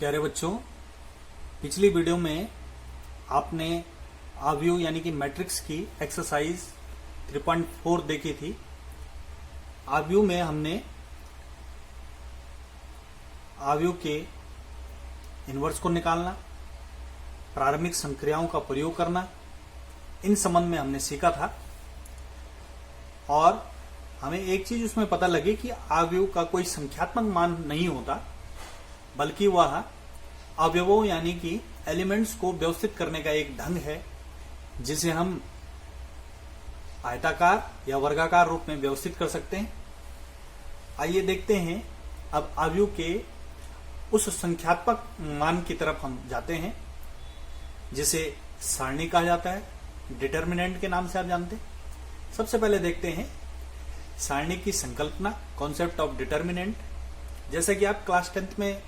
प्यारे बच्चों, पिछली वीडियो में आपने आव्यूह यानी कि मैट्रिक्स की एक्सरसाइज 3.4 देखी थी। आव्यूह में हमने आव्यूह के इनवर्स को निकालना, प्रारंभिक संक्रियाओं का प्रयोग करना, इन संबंध में हमने सीखा था। और हमें एक चीज उसमें पता लगी कि आव्यूह का कोई संख्यात्मक मान नहीं होता, बल्कि वह अवयवों यानी कि एलिमेंट्स को व्यवस्थित करने का एक ढंग है, जिसे हम आयताकार या वर्गाकार रूप में व्यवस्थित कर सकते हैं। आइए देखते हैं अब आव्यूह के उस संख्यात्मक मान की तरफ हम जाते हैं, जिसे सारणी कहा जाता है, डिटर्मिनेंट के नाम से आप जानते हैं। सबसे पहले देखते हैं सारणी की संकल्पना, कॉन्सेप्ट ऑफ डिटर्मिनेंट। जैसा कि आप क्लास 10th में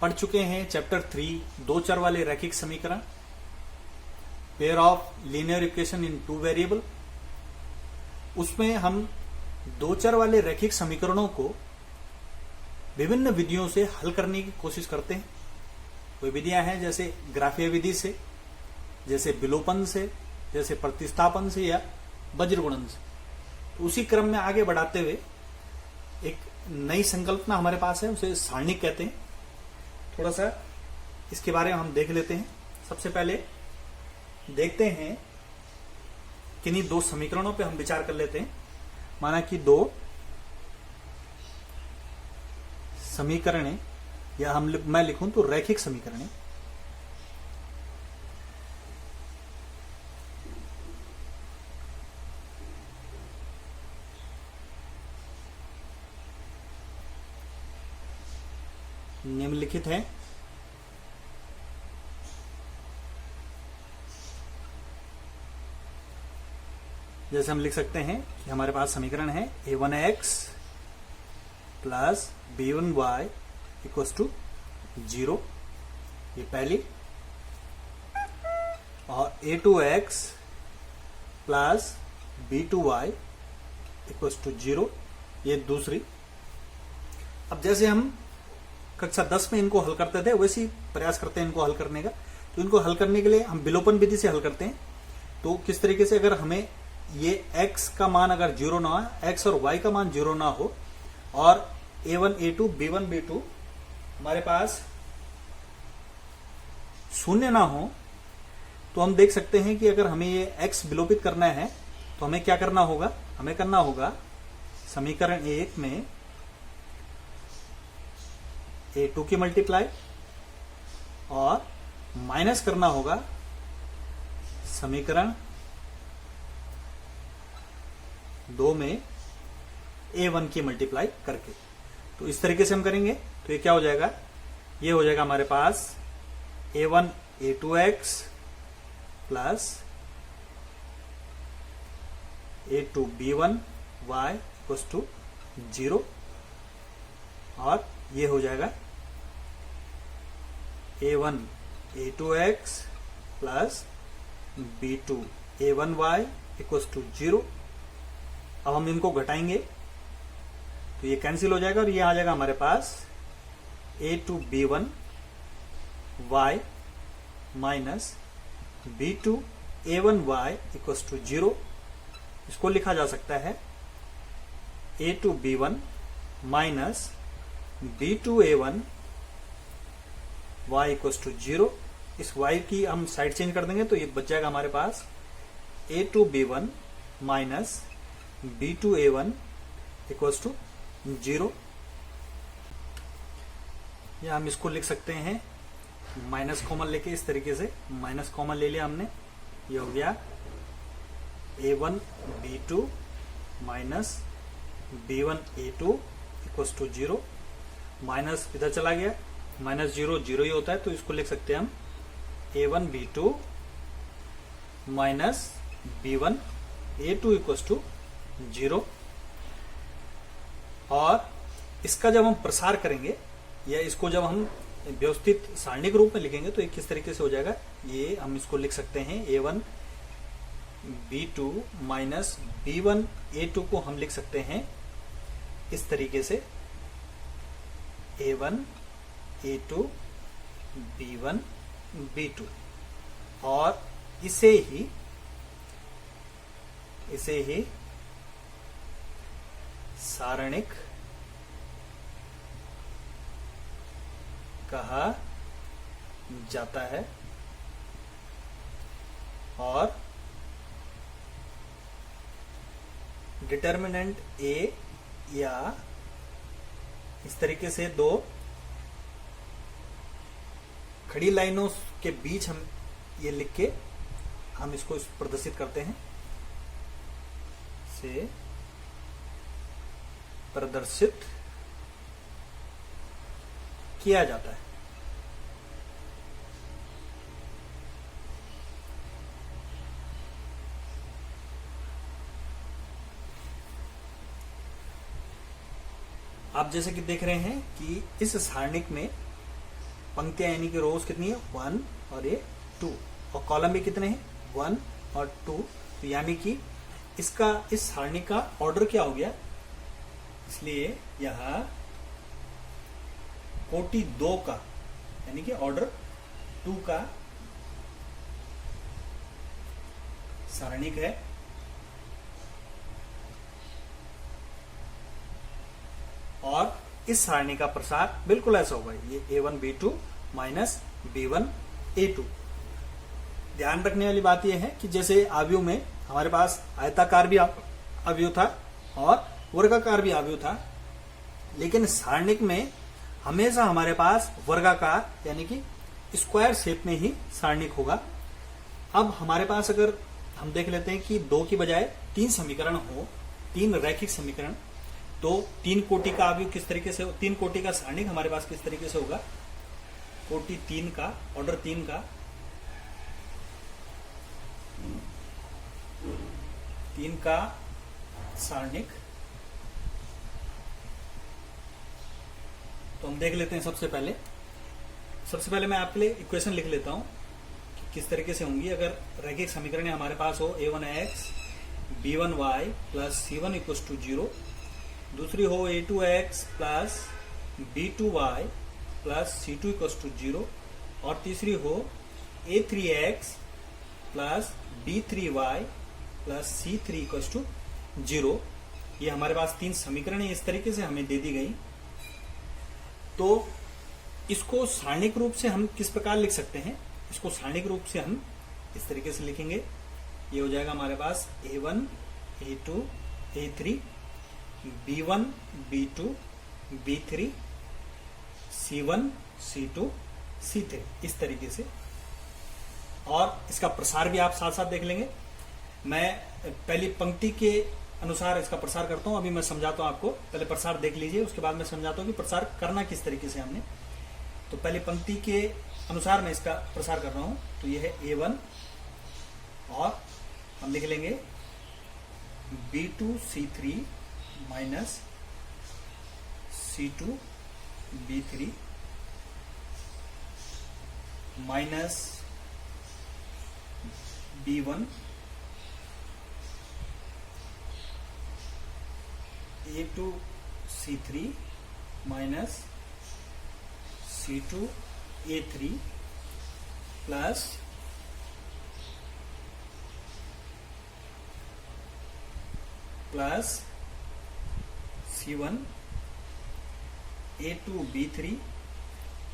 पढ़ चुके हैं, चैप्टर 3 दो चर वाले रैखिक समीकरण, pair of linear equation in two variable. उसमें हम दो चर वाले रैखिक समीकरणों को विभिन्न विधियों से हल करने की कोशिश करते हैं। कोई विधियां हैं जैसे ग्राफीय विधि से, जैसे विलोपन से, जैसे प्रतिस्थापन से या वज्रगुणन से। तो उसी क्रम में आगे बढ़ाते हुए एक नई संकल्पना हमारे पास है, उसे सारणी कहते हैं। थोड़ा सा इसके बारे में हम देख लेते हैं। सबसे पहले देखते हैं किन्हीं दो समीकरणों पे हम विचार कर लेते हैं। माना कि दो समीकरण, या मैं लिखूं तो रैखिक समीकरण। निम्नलिखित है। जैसे हम लिख सकते हैं कि हमारे पास समीकरण है a1x plus b1y equals to 0, ये पहली, और a2x plus b2y equals to 0, ये दूसरी। अब जैसे हम कक्षा 10 में इनको हल करते थे, वैसे ही प्रयास करते हैं इनको हल करने का। तो इनको हल करने के लिए हम विलोपन विधि से हल करते हैं। तो किस तरीके से, अगर हमें ये x का मान अगर 0 ना हो, x और y का मान 0 ना हो, और a1 a2 b1 b2 हमारे पास शून्य ना हो, तो हम देख सकते हैं कि अगर हमें ये x विलोपित करना है तो हमें क्या करना होगा। हमें करना होगा समीकरण 1 में a2 की मल्टीप्लाई, और माइनस करना होगा समीकरण 2 में a1 की मल्टीप्लाई करके। तो इस तरीके से हम करेंगे तो ये क्या हो जाएगा, ये हो जाएगा हमारे पास a1 a2x plus a2 b1y equals to 0, और ये हो जाएगा a1 a2x plus b2 a1y equals to 0। अब हम इनको घटाएंगे तो ये कैंसिल हो जाएगा, और ये आ जाएगा हमारे पास a2 b1 y minus b2 a1 y equals to 0। इसको लिखा जा सकता है a2 b1 minus b2 a1 y equals to 0। इस y की हम साइड चेंज कर देंगे तो ये बच जाएगा हमारे पास a2 b1 minus b2 a1 equals to 0। या हम इसको लिख सकते हैं माइनस कॉमन लेके, इस तरीके से माइनस कॉमन ले लिया हमने। ये हो गया a1 b2 minus b1 a2 equals to 0। Minus इधर चला गया, माइनस 0 0 ही होता है, तो इसको लिख सकते हैं हम a1 b2 minus b1 a2 equals to 0। और इसका जब हम प्रसार करेंगे, या इसको जब हम व्यवस्थित सारणी के रूप में लिखेंगे, तो ये किस तरीके से हो जाएगा, ये हम इसको लिख सकते हैं a1 b2 minus b1 a2 को हम लिख सकते हैं इस तरीके से a1 A2 B1 B2 और इसे ही सारणिक कहा जाता है और डिटर्मिनेंट A या इस तरीके से दो खड़ी लाइनों के बीच हम ये लिख के हम इसको प्रदर्शित करते हैं, से प्रदर्शित किया जाता है। आप जैसे कि देख रहे हैं कि इस सारणिक में पंक्तियां यानी कि रोज कितनी है 1 और ये 2 और कॉलम भी कितने हैं 1 और 2, तो यानी कि इसका इस सारणी का ऑर्डर क्या हो गया, इसलिए यहां कोटि 2 का यानी कि ऑर्डर 2 का सारणिक है और इस सारणी का प्रसार बिल्कुल ऐसा होगा, ये A1 B2 minus B1 A2। ध्यान रखने वाली बात यह है कि जैसे आव्यूह में हमारे पास आयताकार भी आव्यूह था और वर्गाकार भी आव्यूह था, लेकिन सारणिक में हमेशा हमारे पास वर्गाकार यानी कि स्क्वायर शेप में ही सारणिक होगा। अब हमारे पास अगर हम देख लेते हैं कि 2 की बजाय 3 समीकरण हो, 3 रैखिक समीकरण, तो 3 कोटि का आव्यूह किस तरीके से, 3 कोटि का सारणिक हमारे पास किस तरीके से होगा, कोटि 3 का ऑर्डर 3 का 3 का सारणिक। तो हम देख लेते हैं सबसे पहले मैं आपके लिए इक्वेशन लिख लेता हूं कि किस तरीके से होंगी अगर रैखिक समीकरण हमारे पास हो A1x B1y plus C1 equal to 0, दूसरी हो A2x plus B2y plus C2 equal to 0 और तीसरी हो A3x plus B3y plus C3 equal to 0। ये हमारे पास 3 समीकरण इस तरीके से हमें दे दी गई। तो इसको सारणिक रूप से हम किस प्रकार लिख सकते हैं, इसको सारणिक रूप से हम इस तरीके से लिखेंगे, ये हो जाएगा हमारे पास A1 A2 A3 B1 B2 B3 C1 C2 C3 इस तरीके से। और इसका प्रसार भी आप साथ साथ देख लेंगे। मैं पहली पंक्ति के अनुसार इसका प्रसार करता हूं, अभी मैं समझाता हूं आपको, पहले प्रसार देख लीजिए, उसके बाद मैं समझाता हूं कि प्रसार करना किस तरीके से हमने। तो पहले पंक्ति के अनुसार मैं इसका प्रसार कर रहा हूं, तो यह है A1 और हम लिख लेंगे B2 C3 minus C2 B3 minus B1 A2 C3 minus C2 A3 plus C1 A2 B3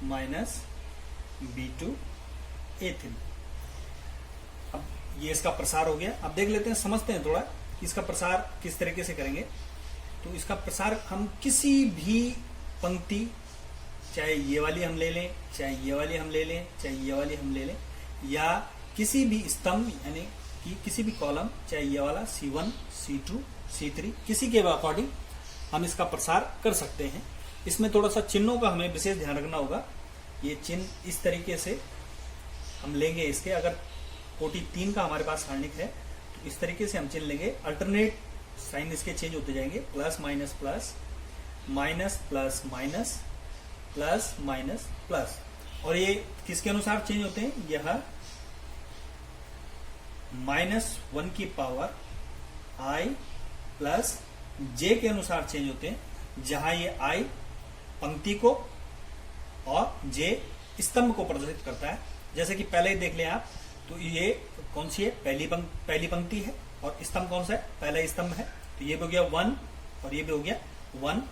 minus B2 A3। अब ये इसका प्रसार हो गया। अब देख लेते हैं, समझते हैं थोड़ा कि इसका प्रसार किस तरीके से करेंगे। तो इसका प्रसार हम किसी भी पंक्ति, चाहे ये वाली हम ले लें, चाहे ये वाली हम ले लें, चाहे ये वाली हम ले लें, या किसी भी स्तंभ यानी कि किसी भी कॉलम, चाहे ये वाला C1 C2 C3, किसी के अकॉर्डिंग हम इसका प्रसार कर सकते हैं। इसमें थोड़ा सा चिन्हों का हमें विशेष ध्यान रखना होगा। ये चिन्ह इस तरीके से हम लेंगे इसके, अगर कोटि 3 का हमारे पास सारणिक है तो इस तरीके से हम चिन्ह लेंगे, अल्टरनेट साइन इसके चेंज होते जाएंगे, plus minus plus minus plus minus plus minus plus. और ये किसके अनुसार चेंज होते हैं, यह -1 की पावर i प्लस j के अनुसार चेंज होते हैं, जहां ये i पंक्ति को और जे स्तंभ को प्रदर्शित करता है। जैसे कि पहले ही देख लें आप, तो ये कौन सी है, पहली पंक्ति है, और स्तंभ कौन सा है, पहला स्तंभ है। तो ये भी हो गया 1 और ये भी हो गया 1।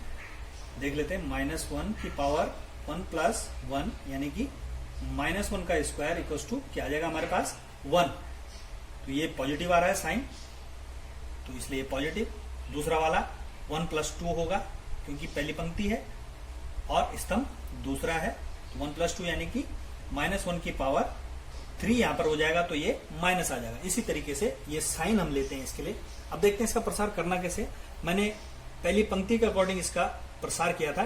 देख लेते हैं, -1 की पावर 1 प्लस 1 यानी कि -1 का स्क्वायर इक्वल टू क्या आ जाएगा हमारे पास 1। तो ये पॉजिटिव आ रहा है साइन, तो इसलिए पॉजिटिव। दूसरा वाला 1 प्लस 2 होगा क्योंकि पहली पंक्ति है और स्तंभ दूसरा है, तो 1 प्लस 2 यानी कि -1 की पावर 3 यहां पर हो जाएगा, तो ये माइनस आ जाएगा। इसी तरीके से ये साइन हम लेते हैं इसके लिए। अब देखते हैं इसका प्रसार करना कैसे। मैंने पहली पंक्ति के अकॉर्डिंग इसका प्रसार किया था,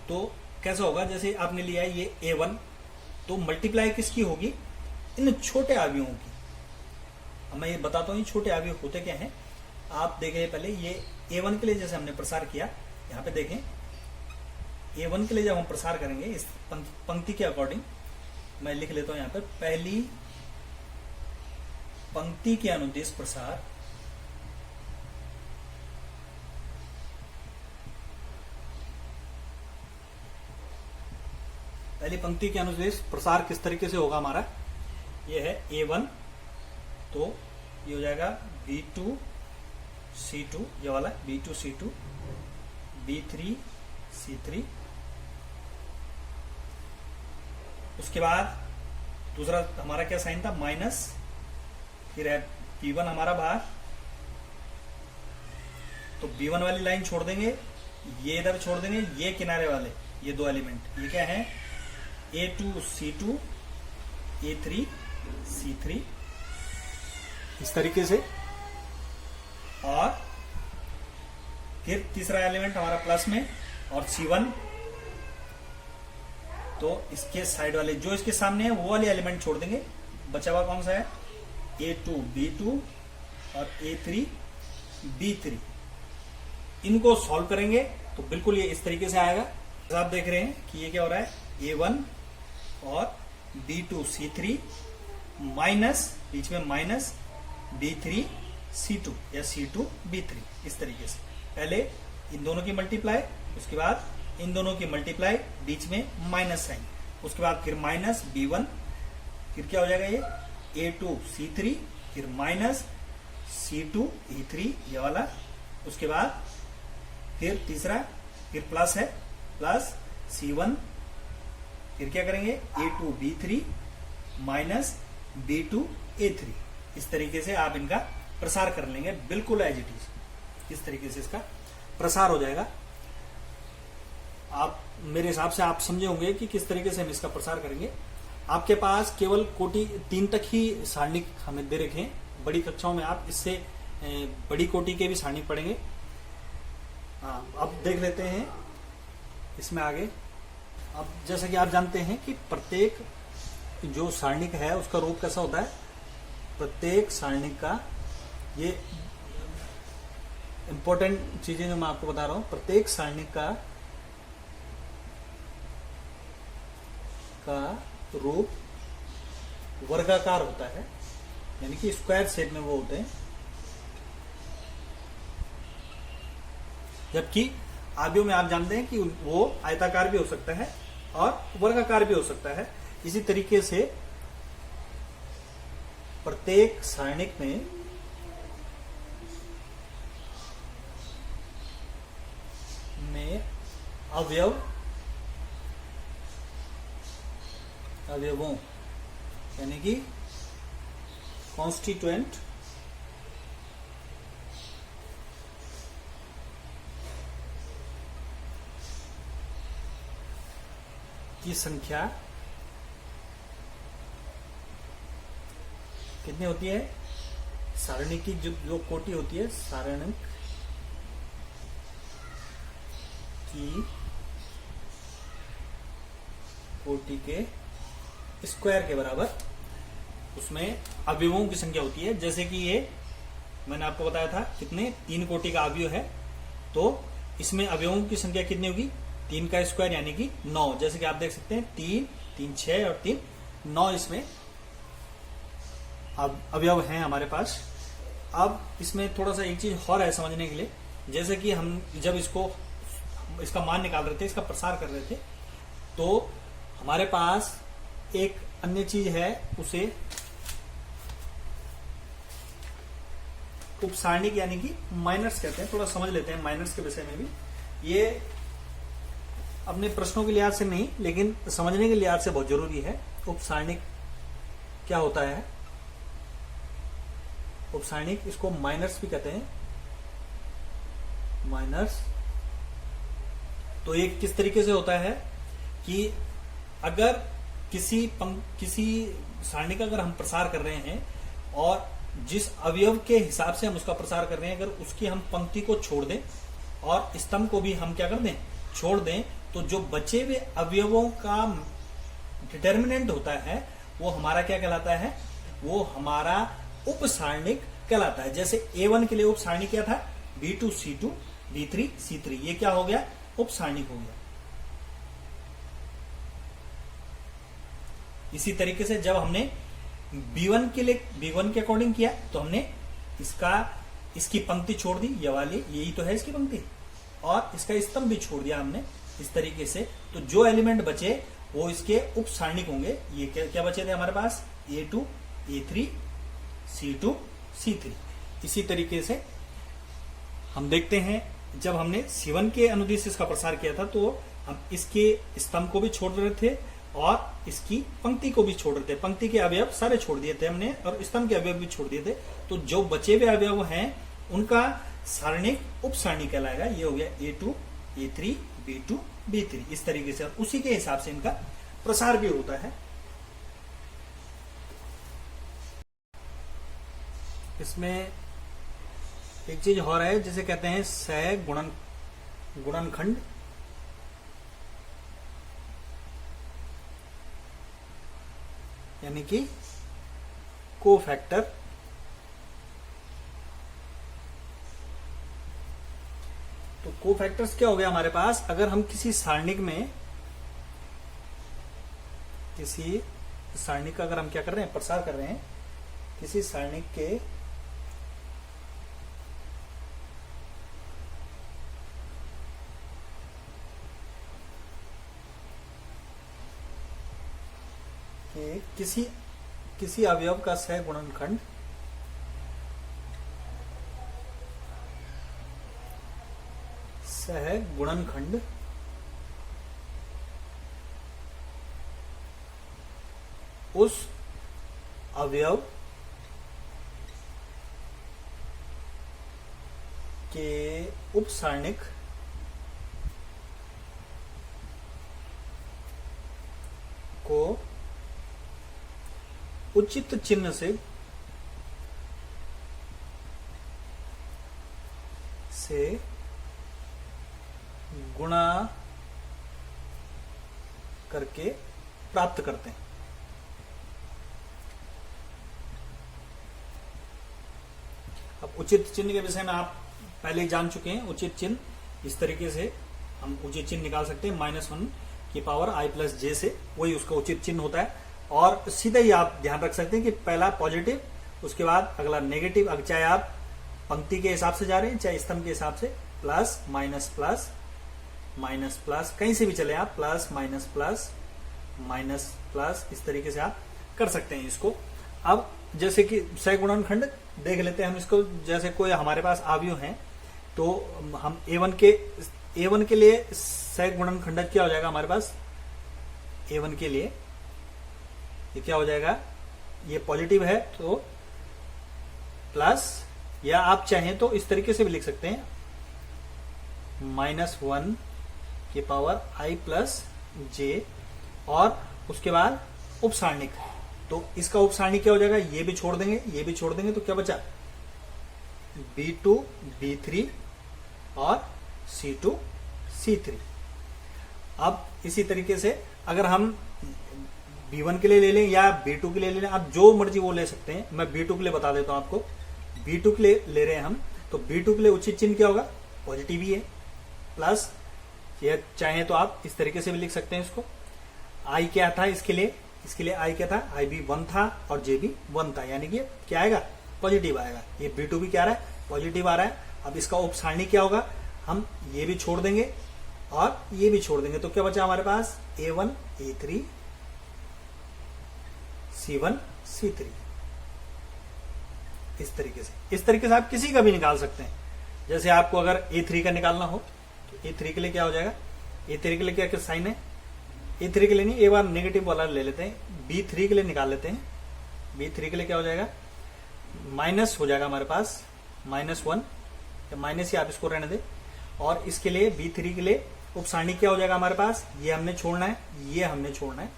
तो कैसा होगा, जैसे आपने लिया है ये A1, तो मल्टीप्लाई किसकी होगी, इन छोटे अवयवों की। अब मैं ये बताता हूँ ये छोटे अवयव होते क्या हैं। आप देखें पहले ये A1 के लिए जैसे हमने प्रसार किया, यहाँ पे देखें A1 के लिए जब हम प्रसार करेंगे इस पंक्ति के अकॉर्डिंग, मैं लिख लेता हूं यहाँ पे, पहली पंक्ति के अनुदेश प्रसार पहली पंक्ति के अनुदेश प्रसार किस तरीके से होगा हमारा, ये है A1, तो ये हो जाएगा B2C2, ये वाला B2C2, B3C3। उसके बाद दूसरा हमारा क्या साइन था, माइनस, फिर है B1 हमारा बाहर, तो B1 वाली लाइन छोड़ देंगे, ये इधर छोड़ देंगे, ये किनारे वाले ये दो एलिमेंट, ये क्या है A2C2, A3C3, इस तरीके से। और फिर तीसरा एलिमेंट हमारा प्लस में और C1, तो इसके साइड वाले जो इसके सामने है वो वाले एलिमेंट छोड़ देंगे, बचा हुआ कौन सा है A2B2 और A3B3। इनको सॉल्व करेंगे तो बिल्कुल ये इस तरीके से आएगा। आप देख रहे हैं कि ये क्या हो रहा है, A1 और B2C3 माइनस, बीच में माइनस B3C2 या C2B3, इस तरीके से। पहले इन दोनों की मल्टीप्लाई, उसके बाद इन दोनों की मल्टीप्लाई, बीच में माइनस साइन, उसके बाद फिर माइनस B1, फिर क्या हो जाएगा ये A2C3, फिर माइनस C2E3 ये वाला, उसके बाद फिर तीसरा, फिर प्लस है, प्लस C1, फिर क्या करेंगे A2B3 माइनस B2A3। इस तरीके से आप इनका प्रसार कर लेंगे, बिल्कुल एज इट इज, इस तरीके से इसका प्रसार हो जाएगा। आप मेरे हिसाब से आप समझे होंगे कि किस तरीके से हम इसका प्रसार करेंगे। आपके पास केवल कोटि 3 तक ही सारणिक हमें दे रखे हैं। बड़ी कक्षाओं में आप इससे बड़ी कोटि के भी सारणिक पढ़ेंगे। अब देख लेते हैं इसमें आगे। अब जैसा कि आप जानते हैं कि प्रत्येक जो सारणिक है उसका रूप कैसा होता है, प्रत्येक सारणिक का, ये इंपॉर्टेंट चीजें जो मैं आपको बता रहा हूं, प्रत्येक सारणिक का रूप वर्गाकार होता है, यानी कि स्क्वायर शेप में वो होते हैं, जबकि आव्यूह में आप जानते हैं कि वो आयताकार भी हो सकता है और वर्गाकार भी हो सकता है। इसी तरीके से प्रत्येक सारणिक में अवयवों यानी कि कॉन्स्टिट्यूएंट की संख्या कितनी होती है, सारणी की जो कोटि होती है, सारणिक की कोटि के स्क्वायर के बराबर उसमें अवयवों की संख्या होती है। जैसे कि ये मैंने आपको बताया था कितने 3 कोटि का अवयव है, तो इसमें अवयवों की संख्या कितनी होगी, 3 का स्क्वायर यानी कि 9। जैसे कि आप देख सकते हैं 3, 3 6 और 3 9 इसमें अब अवयव हैं हमारे पास। अब इसमें थोड़ा सा एक चीज और है समझने के लिए, जैसे कि हम जब इसका मान निकाल रहे थे, इसका प्रसार कर रहे थे, तो हमारे पास एक अन्य चीज है, उसे उपसारणिक यानी कि माइनर्स कहते हैं। थोड़ा समझ लेते हैं माइनर्स के विषय में भी। ये अपने प्रश्नों के लिहाज से नहीं, लेकिन समझने के लिहाज से बहुत जरूरी है। उपसारणिक क्या होता है? उपसारणिक, इसको माइनर्स भी कहते हैं, माइनर्स। तो ये किस तरीके से होता है कि अगर किसी सारणी का अगर हम प्रसार कर रहे हैं और जिस अवयव के हिसाब से हम उसका प्रसार कर रहे हैं, अगर उसकी हम पंक्ति को छोड़ दें और स्तंभ को भी हम क्या कर दें, छोड़ दें, तो जो बचे हुए अवयवों का डिटर्मिनेंट होता है वो हमारा क्या कहलाता है? वो हमारा उपसारणिक कहलाता है। जैसे A1 के लिए उपसारणिक क्या था? B2 C2 B3 C3। ये क्या हो गया? उपसारणिक हो गया। इसी तरीके से जब हमने B1 के लिए B1 के अकॉर्डिंग किया तो हमने इसकी पंक्ति छोड़ दी, ये वाली, यही तो है इसकी पंक्ति, और इसका स्तंभ भी छोड़ दिया हमने इस तरीके से। तो जो एलिमेंट बचे वो इसके उपसारणिक होंगे। ये क्या बचे थे हमारे पास? A2 A3 C2 C3। इसी तरीके से हम देखते हैं जब हमने C1 के अनुदिश इसका प्रसार किया था तो हम इसके स्तंभ को भी छोड़ रहे थे और इसकी पंक्ति को भी छोड़ रहे थे। पंक्ति के अवयव सारे छोड़ दिए थे हमने और स्तंभ के अवयव भी छोड़ दिए थे। तो जो बचे हुए अवयव हैं उनका सारणिक उपसारणिक कहलाएगा। ये हो गया A2 A3 B2 B3 इस तरीके से, और उसी के हिसाब से इनका प्रसार भी होता है। इसमें एक चीज और है जिसे कहते हैं सह गुणनखंड। यानी कि कोफैक्टर। तो कोफैक्टर्स क्या हो गया हमारे पास? अगर हम किसी सारणिक में का अगर हम क्या कर रहे हैं, प्रसार कर रहे हैं किसी सारणिक के किसी अवयव का सह गुणनखंड उस अवयव के उपसारणिक को उचित चिन्ह से गुणा करके प्राप्त करते हैं। अब उचित चिन्ह के विषय में आप पहले ही जान चुके हैं। उचित चिन्ह इस तरीके से हम उचित चिन्ह निकाल सकते हैं, -1 की पावर i+j से, वही उसका उचित चिन्ह होता है। और सीधे ही आप ध्यान रख सकते हैं कि पहला पॉजिटिव, उसके बाद अगला नेगेटिव। अब चाहे आप पंक्ति के हिसाब से जा रहे हैं चाहे स्तंभ के हिसाब से, plus minus plus minus plus, कहीं से भी चले आप, plus minus plus minus plus, इस तरीके से आप कर सकते हैं इसको। अब जैसे कि सहगुणनखंड देख लेते हैं हम इसको। जैसे कोई हमारे पास अवयव है तो हम A1 के लिए सहगुणनखंड क्या हो जाएगा हमारे पास? A1 के लिए ये क्या हो जाएगा? ये पॉजिटिव है तो प्लस, या आप चाहें तो इस तरीके से भी लिख सकते हैं, -1 की पावर i+j, और उसके बाद उपसारणिक। तो इसका उपसारणिक क्या हो जाएगा? ये भी छोड़ देंगे, ये भी छोड़ देंगे, तो क्या बचा? B2 B3 और C2 C3। अब इसी तरीके से अगर हम B1 के लिए ले लें या B2 के लिए ले लें, आप जो मर्जी वो ले सकते हैं। मैं B2 के लिए बता देता हूं आपको। B2 के लिए ले रहे हैं हम, तो B2 के लिए उचित चिन्ह क्या होगा? पॉजिटिव ही है, प्लस, ये चाहे तो आप इस तरीके से भी लिख सकते हैं इसको। I क्या था इसके लिए I क्या था? I भी 1 था और J भी 1 था, यानी कि क्या आएगा? पॉजिटिव आएगा। ये B2 भी क्या आ रहा है? पॉजिटिव आ रहा है। अब इसका उपसारणिक क्या होगा? हम ये भी छोड़ देंगे और ये भी छोड़ देंगे, तो क्या बचा हमारे पास A1 A3 C1 C3। इस तरीके से आप किसी का भी निकाल सकते हैं। जैसे आपको अगर A3 का निकालना हो तो A3 के लिए क्या हो जाएगा, A3 के लिए क्या साइन है, A3 के लिए नहीं, एक बार नेगेटिव वाला ले लेते हैं, B3 के लिए निकाल लेते हैं। B3 के लिए क्या हो जाएगा, माइनस हो जाएगा हमारे पास -1 या माइनस ही आप इसको रहने दें। और इसके लिए B3 के लिए उप सारणी क्या हो जाएगा हमारे पास, ये हमने छोड़ना है, ये हमने छोड़ना है,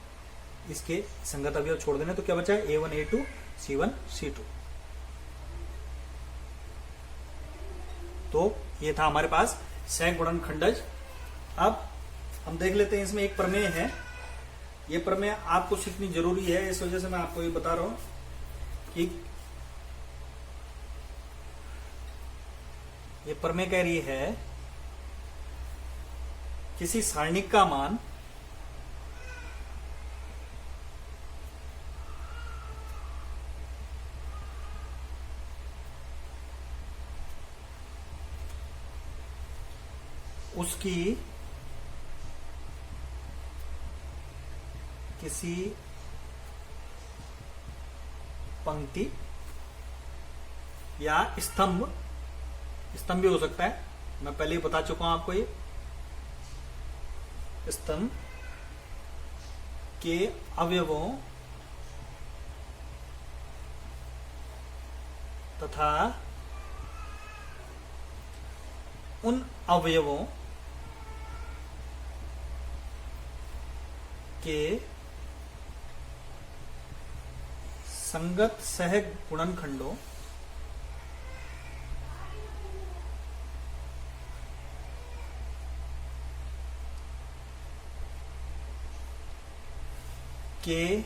इसके संगत अवयव छोड़ देने, तो क्या बचा है A1 A2 C1 C2। तो ये था हमारे पास सह गुणनखंडज। अब हम देख लेते हैं, इसमें एक प्रमेय है, ये प्रमेय आपको सीखनी जरूरी है, इस वजह से मैं आपको ये बता रहा हूं कि ये प्रमेय कह रही है किसी सारणिक का मान उसकी किसी पंक्ति या स्तंभ भी हो सकता है, मैं पहले ही बता चुका हूं आपको, ये स्तंभ के अवयवों तथा उन अवयवों के संगत सह गुणनखंडों के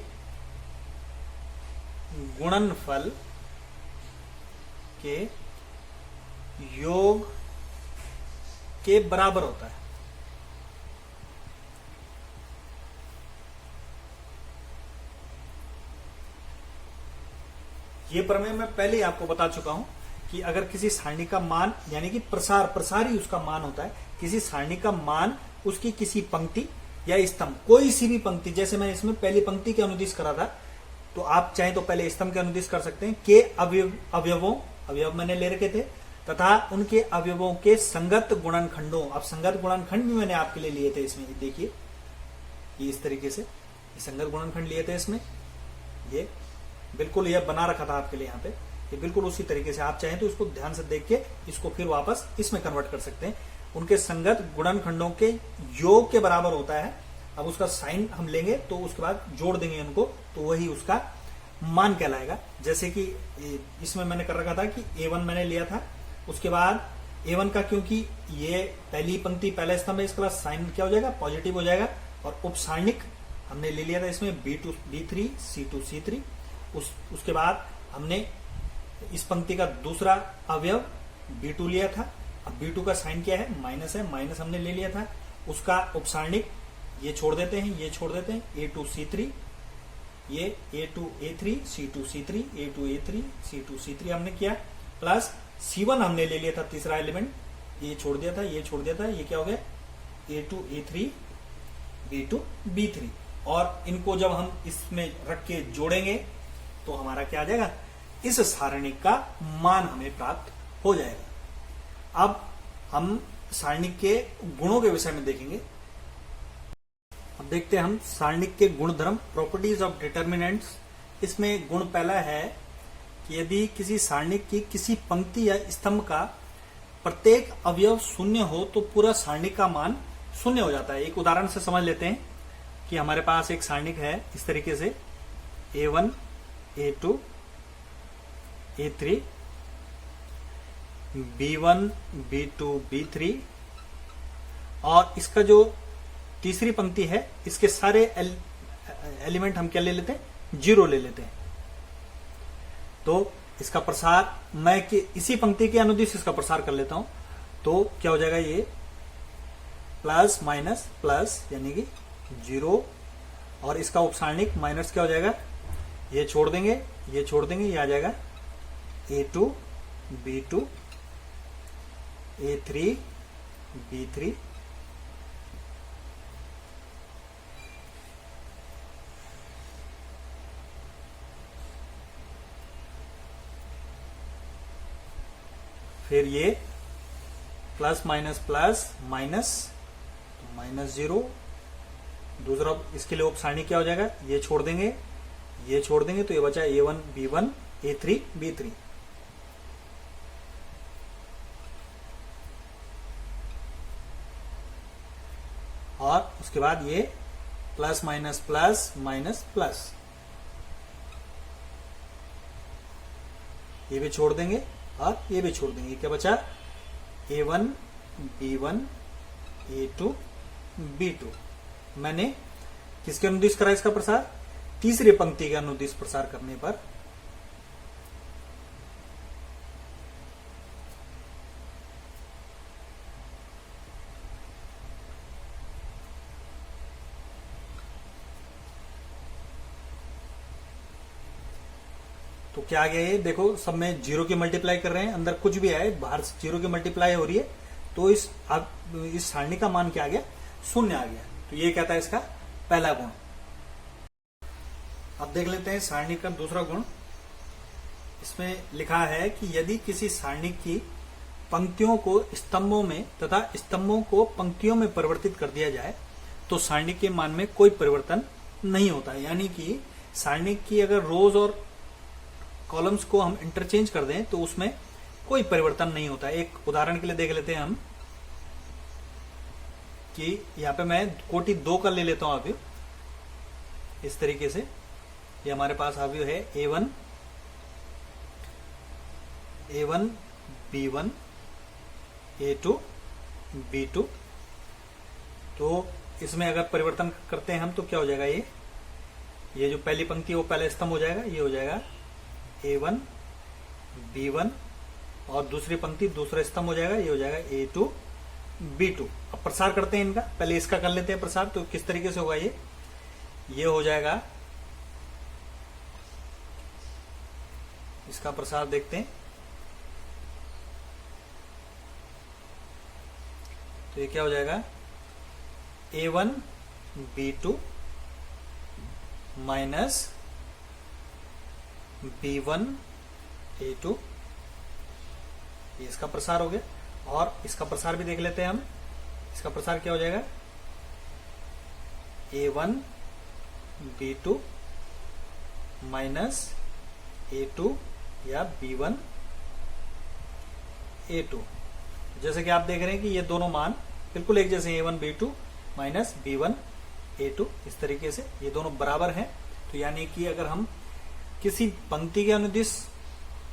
गुणनफल के योग के बराबर होता है। ये प्रमेय मैं पहले ही आपको बता चुका हूं कि अगर किसी सारणी का मान यानी कि प्रसार ही उसका मान होता है, किसी सारणी का मान उसकी किसी पंक्ति या स्तंभ, कोई सी भी पंक्ति, जैसे मैं इसमें पहली पंक्ति के अनुदिश करा था, तो आप चाहें तो पहले स्तंभ के अनुदिश कर सकते हैं, के अवयव मैंने ले रखे थे तथा उनके अवयवों के संगत गुणनखंडों। अब संगत गुणनखंड भी मैंने आपके लिए लिए थे, इसमें देखिए ये इस तरीके से संगत गुणनखंड लिए थे, इसमें ये बिल्कुल ये बना रखा था आपके लिए यहाँ पे, ये बिल्कुल उसी तरीके से आप चाहें तो इसको ध्यान से देख के इसको फिर वापस इसमें कन्वर्ट कर सकते हैं। उनके संगत गुणनखंडों के योग के बराबर होता है। अब उसका साइन हम लेंगे तो उसके बाद जोड़ देंगे उनको, तो वही उसका मान कहलाएगा। जैसे कि इसमें मैंने कर रखा था कि A1 मैंने लिया था, उसके बाद A1 का क्योंकि ये पहली पंक्ति पहला स्तंभ है, इसका साइन क्या हो जाएगा, पॉजिटिव हो जाएगा। और उपसारणिक हमने ले लिया था इसमें B2 B3 C2 C3। उसके बाद हमने इस पंक्ति का दूसरा अवयव B2 लिया था। अब B2 का साइन क्या है, माइनस है, माइनस हमने ले लिया था। उसका उपसारणिक ये छोड़ देते हैं, ये छोड़ देते हैं, A2 C3, ये A2 A3 C2 C3 A2 A3 C2 C3 हमने किया, प्लस C1 हमने ले लिया था तीसरा एलिमेंट, ये छोड़ दिया था, ये छोड़ दिया था, ये क्या हो गया A2 A3 B2 B3। और इनको जब हम इसमें रख के जोड़ेंगे तो हमारा क्या आ जाएगा, इस सारणिक का मान हमें प्राप्त हो जाएगा। अब हम सारणिक के गुणों के विषय में देखेंगे। अब देखते हैं हम सारणिक के गुणधर्म, प्रॉपर्टीज ऑफ डिटर्मिनेंट्स। इसमें गुण पहला है कि यदि किसी सारणिक की किसी पंक्ति या स्तंभ का प्रत्येक अवयव शून्य हो तो पूरा सारणिक का मान शून्य हो जाता है। एक उदाहरण से समझ लेते हैं कि हमारे पास एक सारणिक है इस तरीके से A1 A2 A3 B1 B2 B3, और इसका जो तीसरी पंक्ति है इसके सारे एलिमेंट हम क्या ले लेते हैं, 0 ले लेते हैं। तो इसका प्रसार मैं इसी पंक्ति के अनुदिश इसका प्रसार कर लेता हूं, तो क्या हो जाएगा, ये प्लस माइनस प्लस यानी कि 0, और इसका उपसारणिक माइनस क्या हो जाएगा, ये छोड़ देंगे, ये छोड़ देंगे, ये आ जाएगा A2 B2 A3 B3 फिर ये प्लस माइनस तो माइनस 0। दूसरा इसके लिए उप सारणी क्या हो जाएगा, ये छोड़ देंगे तो ये बचा A1 B1 A3 B3। और उसके बाद ये प्लस माइनस ये भी छोड़ देंगे और ये भी छोड़ देंगे। क्या बचा, A1 B1 A2 B2। मैंने किसके अनुदिश करा इसका प्रसार, तीसरी पंक्ति के अनुदिश प्रसार करने पर तो क्या आ गया, ये देखो सब में जीरो की मल्टीप्लाई कर रहे हैं, अंदर कुछ भी आए बाहर से जीरो की मल्टीप्लाई हो रही है, तो इस सारणी का मान क्या आ गया, 0 आ गया। तो ये कहता है इसका पहला गुण। अब देख लेते हैं सारणी का दूसरा गुण। इसमें लिखा है कि यदि किसी सारणी की पंक्तियों को स्तंभों में तथा स्तंभों को पंक्तियों में परिवर्तित कर दिया जाए तो सारणी के मान में कोई परिवर्तन नहीं होता है। यानी कि सारणी की अगर रोज और कॉलम्स को हम इंटरचेंज कर दें तो उसमें कोई परिवर्तन नहीं होता है। एक उदाहरण के लिए देख लेते हैं हम कि यहाँ पे मैं कोटि 2 का ले लेता हूं अवयव। इस तरीके से ये हमारे पास अवयव है A1 B1 A2 B2। तो इसमें अगर परिवर्तन करते हैं हम तो क्या हो जाएगा, ये जो पहली पंक्ति है वो पहला स्तंभ हो जाएगा, ये हो जाएगा A1 B1 और दूसरी पंक्ति दूसरा स्तंभ हो जाएगा, ये हो जाएगा A2 B2। अब प्रसार करते हैं इनका, पहले इसका कर लेते हैं प्रसार। तो किस तरीके से होगा, ये हो जाएगा, इसका प्रसार देखते हैं। तो ये क्या हो जाएगा, A1 B2 minus B1 A2, ये इसका प्रसार हो गया। और इसका प्रसार भी देख लेते हैं हम। इसका प्रसार क्या हो जाएगा, A1 B2 माइनस A2 या B1 A2। जैसे कि आप देख रहे हैं कि ये दोनों मान बिल्कुल एक जैसे, A1 B2 minus B1 A2, इस तरीके से ये दोनों बराबर हैं। तो यानी कि अगर हम किसी पंक्ति के अनुदिश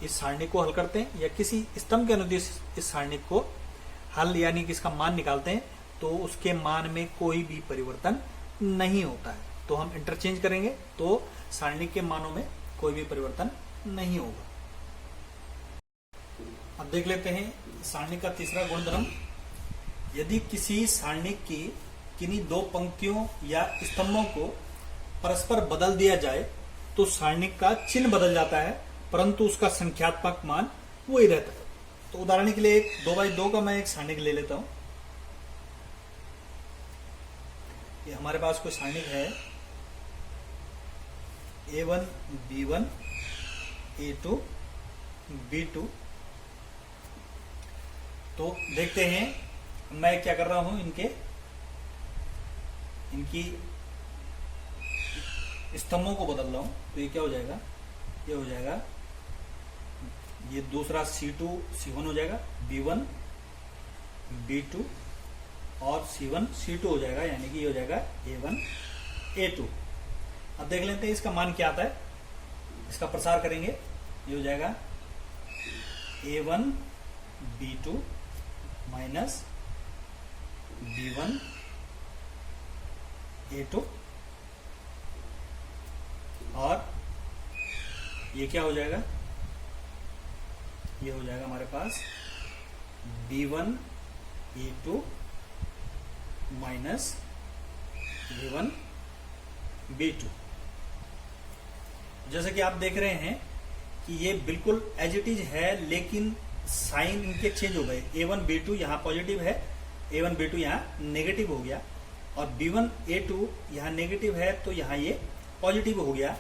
इस सारणी को हल करते हैं या किसी स्तंभ के अनुदिश इस सारणी को हल यानी कि इसका मान निकालते हैं तो उसके मान में कोई भी परिवर्तन नहीं होता है। तो हम इंटरचेंज करेंगे तो सारणी के मानों में कोई भी परिवर्तन नहीं होगा। अब देख लेते हैं सारणी का तीसरा गुणधर्म। यदि किसी सारणी की किन्हीं दो पंक्तियों या स्तंभों को परस्पर बदल दिया जाए तो सारणी का चिन्ह बदल जाता है परंतु उसका संख्यात्मक मान वही रहता है। तो उदाहरण के लिए एक 2x2 का मैं एक सारणी ले लेता हूं। ये हमारे पास कोई सारणी है A1 B1 A2 B2। तो देखते हैं मैं क्या कर रहा हूं, इनकी स्तंभों को बदल रहा हूं। तो ये क्या हो जाएगा, ये हो जाएगा, ये दूसरा C2 C1 हो जाएगा, B1 B2 और C1 C2 हो जाएगा, यानी कि ये हो जाएगा A1 A2। अब देख लेते हैं इसका मान क्या आता है। इसका प्रसार करेंगे, ये हो जाएगा A1 B2 minus B1 A2 और ये क्या हो जाएगा, ये हो जाएगा हमारे पास B1 A2 minus B1 B2। जैसे कि आप देख रहे हैं कि ये बिल्कुल एज इट इज है लेकिन साइन इनके चेंज हो गए। A1 B2 यहाँ पॉजिटिव है, A1 B2 यहाँ नेगेटिव हो गया और B1 A2 यहाँ नेगेटिव है तो यहाँ ये पॉजिटिव हो गया।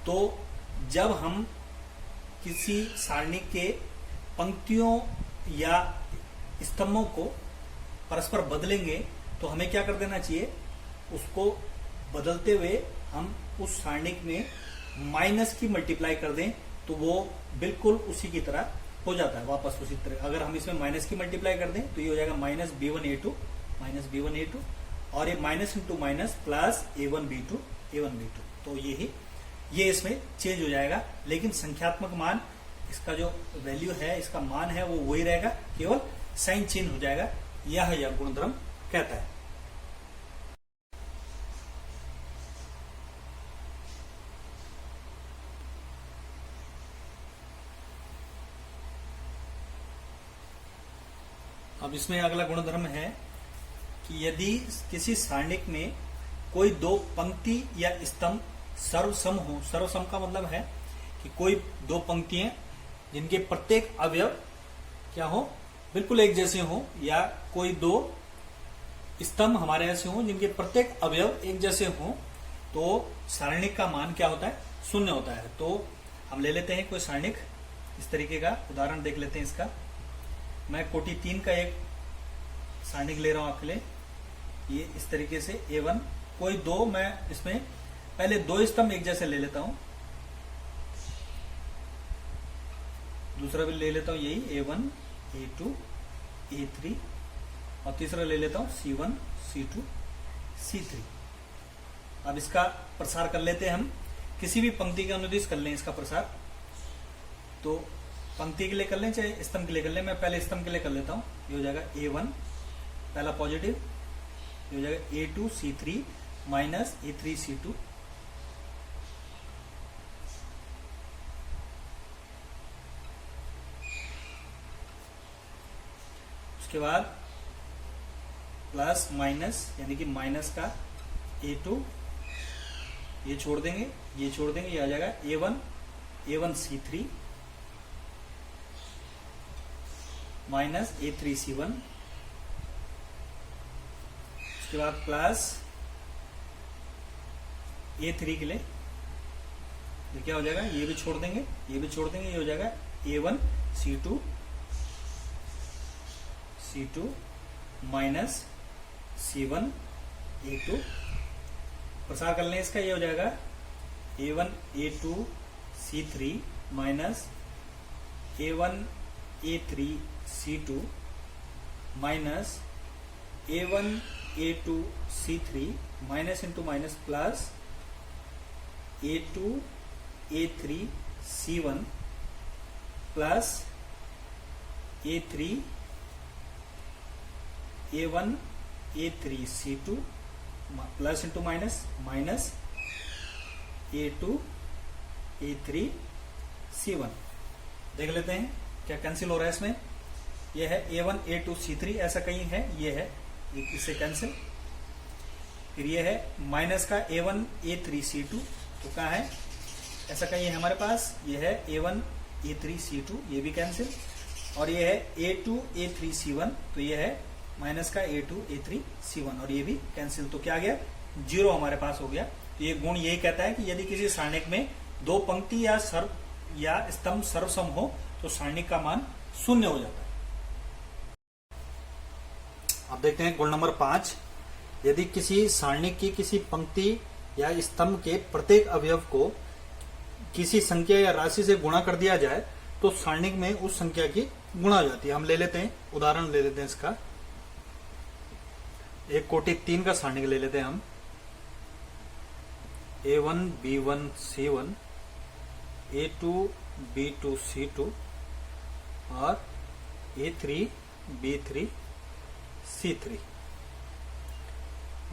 तो जब हम किसी सारणी के पंक्तियों या स्तंभों को परस्पर बदलेंगे तो हमें क्या कर देना चाहिए, उसको बदलते हुए हम उस सारणिक में माइनस की मल्टीप्लाई कर दें तो वो बिल्कुल उसी की तरह हो जाता है, वापस उसी तरह। अगर हम इसमें माइनस की मल्टीप्लाई कर दें तो ये हो जाएगा -b1a2 -b1a2 और ये minus into minus plus a1b2 तो ये इसमें चेंज हो जाएगा, लेकिन संख्यात्मक मान इसका जो वैल्यू है, इसका मान है वो वही रहेगा, केवल साइन चेंज हो जाएगा। यह गुणधर्म कहता है। अब इसमें अगला गुणधर्म है कि यदि किसी सारणिक में कोई दो पंक्ति या स्तंभ सर्वसम हो। सर्वसम का मतलब है कि कोई दो पंक्तियां जिनके प्रत्येक अवयव क्या हो, बिल्कुल एक जैसे हो, या कोई दो स्तंभ हमारे ऐसे हो जिनके प्रत्येक अवयव एक जैसे हो, तो सारणिक का मान क्या होता है, 0 होता है। तो हम ले लेते हैं कोई सारणिक इस तरीके का, उदाहरण देख लेते हैं इसका। मैं कोटि 3 का एक सारणिक ले रहा हूं आपके लिए। ये इस तरीके से A1, कोई दो, मैं इसमें पहले दो स्तंभ एक जैसे ले लेता हूं, दूसरा भी ले लेता हूं यही A1 A2 A3 और तीसरा ले लेता हूं C1 C2 C3। अब इसका प्रसार कर लेते हैं हम, किसी भी पंक्ति के अनुदिश कर लें इसका प्रसार। तो पंक्ति के लिए कर लें चाहे स्तंभ के लिए कर लें, मैं पहले स्तंभ के लिए कर लेता हूं। ये हो जाएगा A1 पहला पॉजिटिव, ये हो जाएगा A2 C3 minus A3 C2, उसके बाद प्लस माइनस यानी कि माइनस का A2, ये छोड़ देंगे, ये छोड़ देंगे, ये आ जाएगा A1 C3 minus A3 C1, उसके बाद प्लस A3 के लिए ये क्या हो जाएगा, ये भी छोड़ देंगे, ये भी छोड़ देंगे, ये हो जाएगा A1 C2 minus C1 A2। प्रसार कर लें इसका, ये हो जाएगा A1 A2 C3 minus A1 A3 C2 minus A1 A2 C3 minus into minus plus A2 A3 C1 plus A3 A1 A3 C2 plus into minus minus A2 A3 C1। देख लेते हैं क्या कैंसिल हो रहा है इसमें। यह है A1 A2 C3, ऐसा कहीं है, ये है, इससे कैंसिल। फिर ये है माइनस का A1 A3 C2, तो कहाँ है, ऐसा कहीं है हमारे पास, ये है A1 A3 C2, ये भी कैंसिल। और ये है A2 A3 C1, तो ये है माइनस का A2 A3 C1, और ये भी कैंसिल। तो क्या आ गया, 0 हमारे पास हो गया। तो ये गुण यही कहता है कि यदि किसी सारणिक में दो पंक्ति या स्तंभ सर्वसम हो तो सारणिक का मान 0 हो जाता है। अब देखते हैं गुण नंबर 5। यदि किसी सारणिक की किसी पंक्ति या स्तंभ के प्रत्येक अवयव को किसी संख्या या राशि से गुणा कर दिया जाए तो सारणिक में उस संख्या की गुणा हो जाती है। हम ले लेते हैं, उदाहरण ले लेते हैं इसका। एक कोटि 3 का सारणिक ले लेते हैं हम। A1 B1 C1 A2 B2 C2 और A3 B3 C3।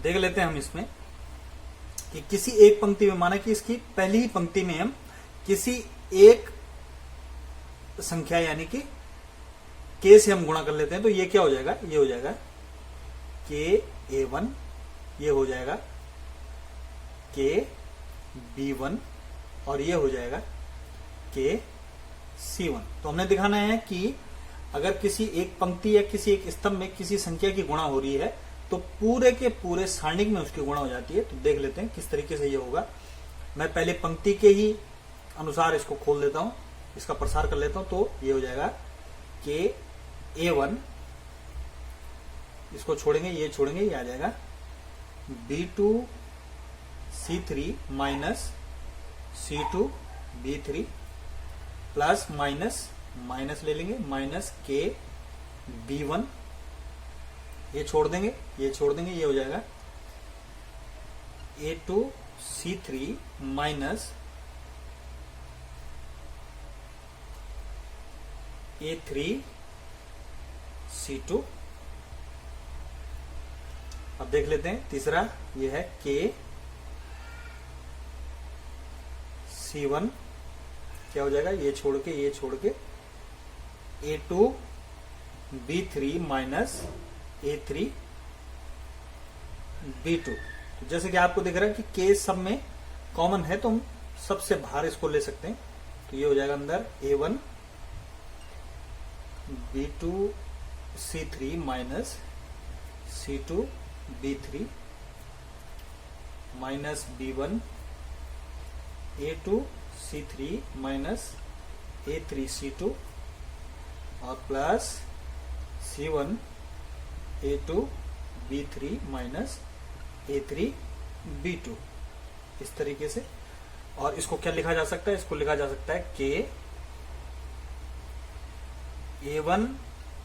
देख लेते हैं हम इसमें कि किसी एक पंक्ति में, माना कि इसकी पहली ही पंक्ति में हम किसी एक संख्या यानी कि K से हम गुणा कर लेते हैं, तो ये क्या हो जाएगा, ये हो जाएगा K A1, ये हो जाएगा K B1 और ये हो जाएगा K C1। तो हमने दिखाना है कि अगर किसी एक पंक्ति या किसी एक स्तंभ में किसी संख्या की गुणा हो रही है तो पूरे के पूरे सारणिक में उसकी गुणा हो जाती है। तो देख लेते हैं किस तरीके से ये होगा। मैं पहले पंक्ति के ही अनुसार इसको खोल देता हूं, इसका प्रसार कर लेता हूं। तो ये हो जाएगा K A1, इसको छोड़ेंगे, ये छोड़ेंगे, ये आ जाएगा B2 C3 minus C2 B3 plus minus ले लेंगे माइनस K B1, ये छोड़ देंगे, ये हो जाएगा A2 C3 minus A3 C2। अब देख लेते हैं तीसरा, ये है K C1, क्या हो जाएगा, ये छोड़ के A2 B3 minus A3 B2। तो जैसे कि आपको दिख रहा है कि K सब में कॉमन है, तो हम सबसे बाहर इसको ले सकते हैं। तो ये हो जाएगा अंदर A1 B2 C3 minus C2 B3 minus B1 A2 C3 minus A3 C2 और plus C1 A2 B3 minus A3 B2, इस तरीके से। और इसको क्या लिखा जा सकता है, इसको लिखा जा सकता है K A1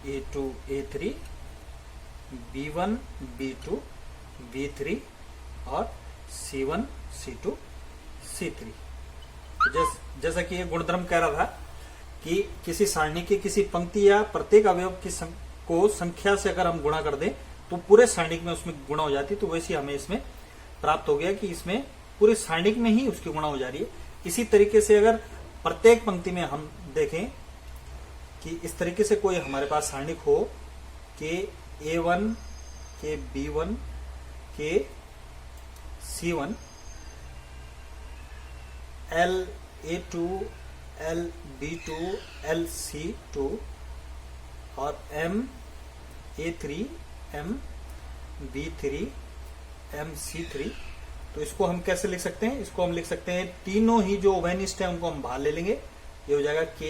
A2 A3 B1 B2 B3 और C1 C2 C3। जैसा कि ये गुणधर्म कह रहा था कि किसी सारणी के किसी पंक्ति या प्रत्येक अवयव को संख्या से अगर हम गुणा कर दें तो पूरे सारणी में उसमें गुणा हो जाती है। तो वैसे हमें इसमें प्राप्त हो गया कि इसमें पूरे सारणी में ही उसकी गुणा हो जा रही है। इसी तरीके से अगर प्रत्येक पंक्ति में हम देखें कि इस तरीके से कोई हमारे पास सारणिक हो के A1 के B1 के C1 L A2 L B2 L C2 और M A3 M B3 M C3। तो इसको हम कैसे लिख सकते हैं, इसको हम लिख सकते हैं तीनों ही जो उभयनिष्ठ है उनको हम बाहर ले लेंगे। ये हो जाएगा K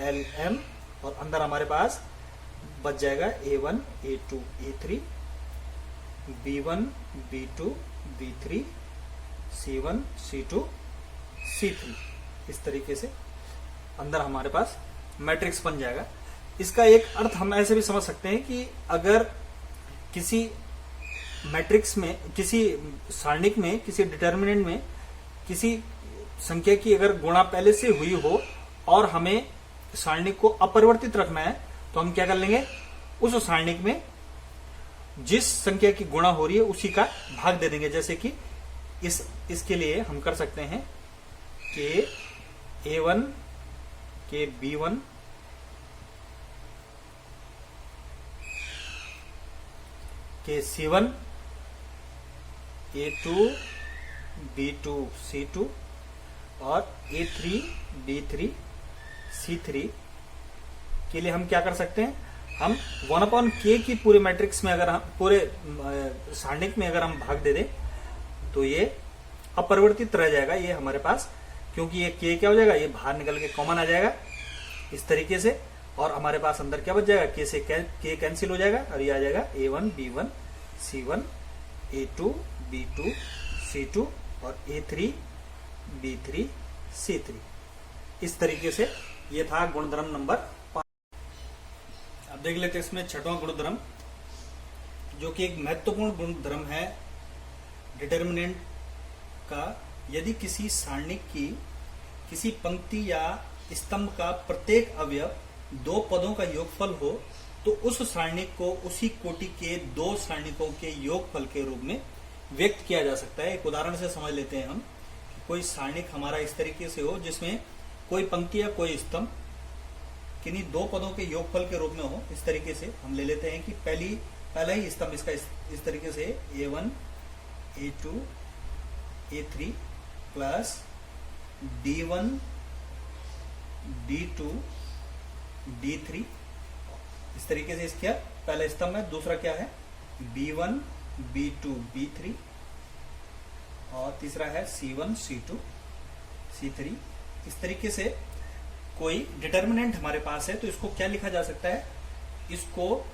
L M और अंदर हमारे पास बच जाएगा A1 A2 A3 B1 B2 B3 C1 C2 C3। इस तरीके से अंदर हमारे पास मैट्रिक्स बन जाएगा। इसका एक अर्थ हम ऐसे भी समझ सकते हैं कि अगर किसी मैट्रिक्स में, किसी सारणिक में, किसी डिटर्मिनेंट में किसी संख्या की अगर गुणा पहले से हुई हो और हमें सारणिक को अपरिवर्तित रखना है, तो हम क्या कर लेंगे, उस सारणिक में जिस संख्या की गुणा हो रही है उसी का भाग दे देंगे। जैसे कि इसके लिए हम कर सकते हैं कि A1 के B1 के C1 A2 B2 C2 और A3 B3 C3 के लिए हम क्या कर सकते हैं, हम 1/k की पूरे मैट्रिक्स में, अगर हम पूरे सारणिक में अगर हम भाग दे दें तो ये अपरिवर्तित रह जाएगा ये हमारे पास, क्योंकि ये k क्या हो जाएगा, ये बाहर निकल के कॉमन आ जाएगा इस तरीके से। और हमारे पास अंदर क्या बच जाएगा, k से k कैंसिल हो जाएगा और ये आ जाएगा A1 B1 C1 A2 B2 C2 और A3 B3 C3। इस तरीके से ये था गुणधर्म नंबर 5। अब देख लेते हैं इसमें छठवां गुणधर्म, जो कि एक महत्वपूर्ण गुणधर्म है डिटर्मिनेंट का। यदि किसी सारणिक की किसी पंक्ति या स्तंभ का प्रत्येक अवयव दो पदों का योगफल हो तो उस सारणिक को उसी कोटि के दो सारणिकों के योगफल के रूप में व्यक्त किया जा सकता है। एक उदाहरण से समझ लेते हैं हम। कोई सारणिक हमारा इस तरीके से हो जिसमें कोई पंक्ति या कोई स्तंभ किन्हीं दो पदों के योगफल के रूप में हो। इस तरीके से हम ले लेते हैं कि पहला ही स्तंभ इसका इस तरीके से A1 A2 A3 plus D1 D2 D3। इस तरीके से इसका पहला स्तंभ है। दूसरा क्या है, B1 B2 B3 और तीसरा है C1 C2 C3। इस तरीके से कोई डिटर्मिनेंट हमारे पास है तो इसको क्या लिखा जा सकता है इसको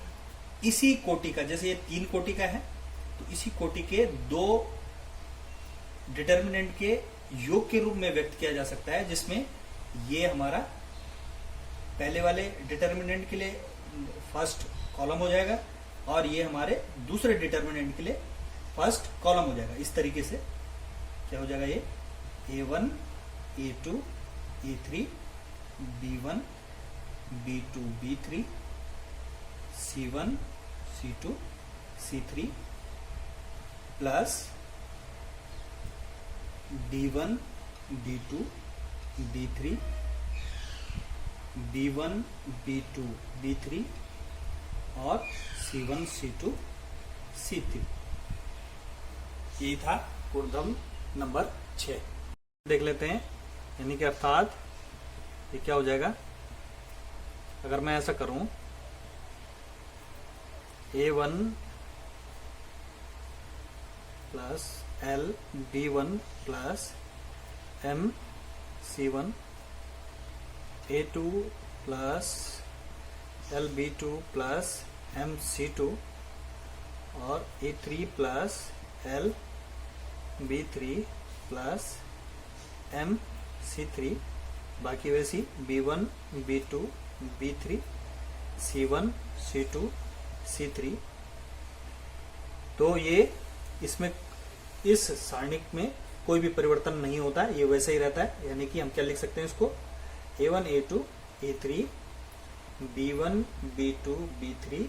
इसी कोटि का, जैसे ये 3 कोटि का है तो इसी कोटि के 2 डिटर्मिनेंट के योग के रूप में व्यक्त किया जा सकता है, जिसमें ये हमारा पहले वाले डिटर्मिनेंट के लिए फर्स्ट कॉलम हो जाएगा और ये हमारे दूसरे डिटर्मिनेंट के लिए फर्स्ट कॉलम हो जाएगा। इस तरीके से क्या हो जाएगा, ये A1 A2 A3 B1 B2 B3 C1 C2 C3 plus D1 D2 D3 B1 B2 B3 और C1 C2 C3। ये था गुणधर्म नंबर 6। देख लेते हैं, यानी कि अर्थात ये क्या हो जाएगा, अगर मैं ऐसा करूं A1 plus L B1 plus M C1 A2 plus L B2 plus M C2 और A3 plus L B3 plus M C3, बाकी वैसी B1 B2 B3 C1 C2 C3। तो ये इसमें इस सारणिक में कोई भी परिवर्तन नहीं होता है, ये वैसे ही रहता है। यानी कि हम क्या लिख सकते हैं इसको, A1 A2 A3 B1 B2 B3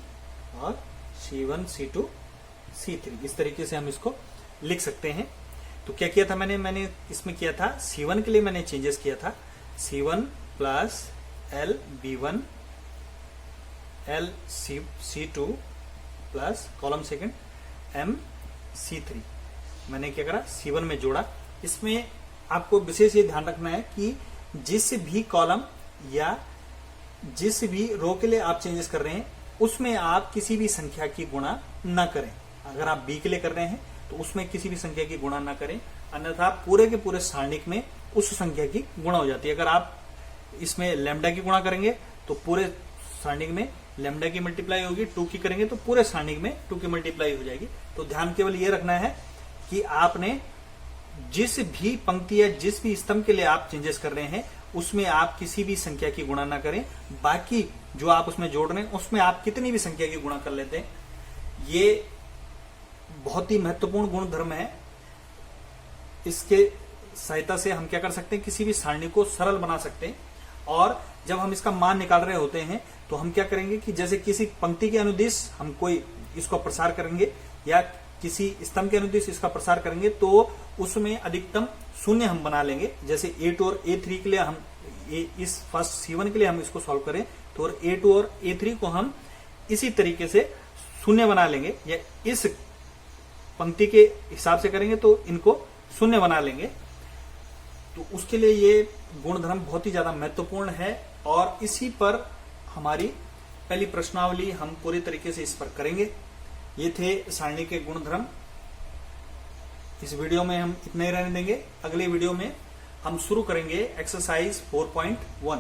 और C1 C2 C3, इस तरीके से हम इसको लिख सकते हैं। तो क्या किया था मैंने इसमें किया था, C1 के लिए मैंने चेंजेस किया था, C1 plus L B1 L C2 plus column second M C3, मैंने क्या करा, C1 में जोड़ा। इसमें आपको विशेष ये ध्यान रखना है कि जिस भी कॉलम या जिस भी रो के लिए आप चेंजेस कर रहे हैं उसमें आप किसी भी संख्या की गुणा न करें। अगर आप B के लिए कर रहे हैं तो उसमें किसी भी संख्या की गुणा ना करें, अन्यथा पूरे के पूरे सारणिक में उस संख्या की गुणा हो जाती है। अगर आप इसमें लैम्डा की गुणा करेंगे तो पूरे सारणिक में लैम्डा की मल्टीप्लाई होगी, 2 की करेंगे तो पूरे सारणिक में 2 की मल्टीप्लाई हो जाएगी। तो ध्यान केवल ये रखना है कि आपने जिस भी पंक्ति या जिस भी स्तंभ के लिए आप चेंजेस कर रहे हैं उसमें आप किसी भी संख्या की गुणा ना करें, बाकी जो आप उसमें जोड़ रहे हैं उसमें आप कितनी भी संख्या की गुणा कर लेते हैं। ये बहुत ही महत्वपूर्ण गुण धर्म है। इसके सहायता से हम क्या कर सकते हैं, किसी भी सारणी को सरल बना सकते हैं। और जब हम इसका मान निकाल रहे होते हैं तो हम क्या करेंगे कि जैसे किसी पंक्ति के अनुदिश हम कोई इसको प्रसार करेंगे या किसी स्तंभ के अनुदिश इसका प्रसार करेंगे तो उसमें अधिकतम शून्य हम बना लेंगे। जैसे A2 और A3 के लिए हम इस फर्स्ट C1 के लिए हम इसको सॉल्व करें तो A2 और A3 को हम इसी तरीके से शून्य बना लेंगे, या इस पंक्ति के हिसाब से करेंगे तो इनको शून्य बना लेंगे। तो उसके लिए ये गुणधर्म बहुत ही ज्यादा महत्वपूर्ण है और इसी पर हमारी पहली प्रश्नावली हम पूरी तरीके से इस पर करेंगे। ये थे सारणी के गुणधर्म। इस वीडियो में हम इतना ही रहने देंगे। अगले वीडियो में हम शुरू करेंगे एक्सरसाइज 4.1।